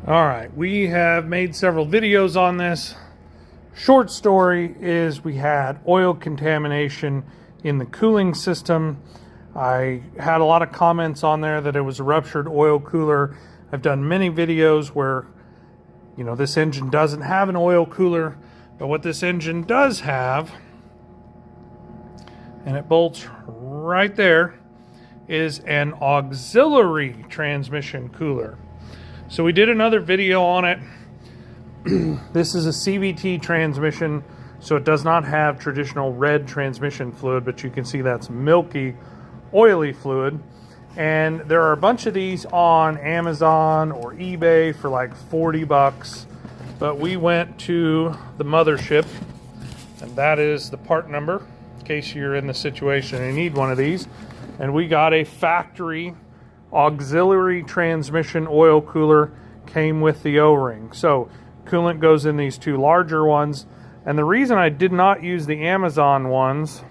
All right, we have made several videos on this. Short story is we had oil contamination in the cooling system. I had a lot of comments on there that it was a ruptured oil cooler. I've done many videos where, you know, this engine doesn't have an oil cooler, but what this engine does have, and it bolts right there, is an auxiliary transmission cooler. So we did another video on it. This is a CVT transmission, so it does not have traditional red transmission fluid, but you can see that's milky, oily fluid. And there are a bunch of these on Amazon or eBay for like 40 bucks. But we went to the mothership, and that is the part number, in case you're in the situation and you need one of these. And we got a factory auxiliary transmission oil cooler, came with the O-ring. So coolant goes in these two larger ones. And the reason I did not use the Amazon ones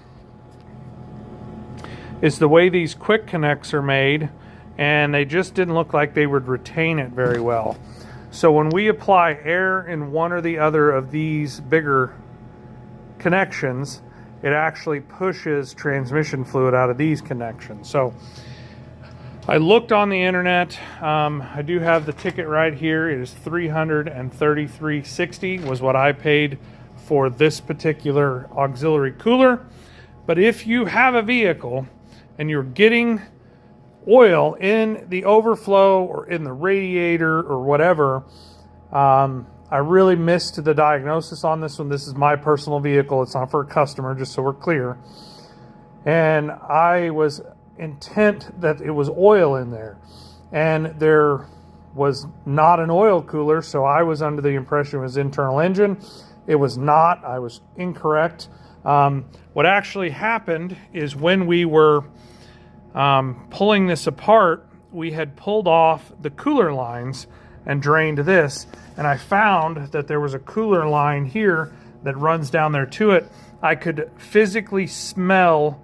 is the way these quick connects are made, and they just didn't look like they would retain it very well. So when we apply air in one or the other of these bigger connections, it actually pushes transmission fluid out of these connections. So I looked on the internet. I do have the ticket right here. It is $333.60 was what I paid for this particular auxiliary cooler. But if you have a vehicle and you're getting oil in the overflow or in the radiator or whatever, I really missed the diagnosis on this one. This is my personal vehicle. It's not for a customer, just so we're clear. And I was intent that it was oil in there, and there was not an oil cooler, so I was under the impression it was internal engine. It was not. I was incorrect. What actually happened is when we were pulling this apart, we had pulled off the cooler lines and drained this, and I found that there was a cooler line here that runs down there to it. I could physically smell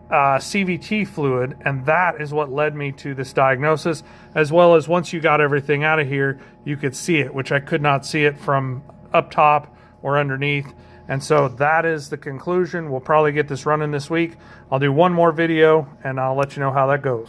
CVT fluid, and that is what led me to this diagnosis, as well as once you got everything out of here, you could see it, which I could not see it from up top or underneath. And so that is the conclusion. We'll probably get this running this week. I'll do one more video and I'll let you know how that goes.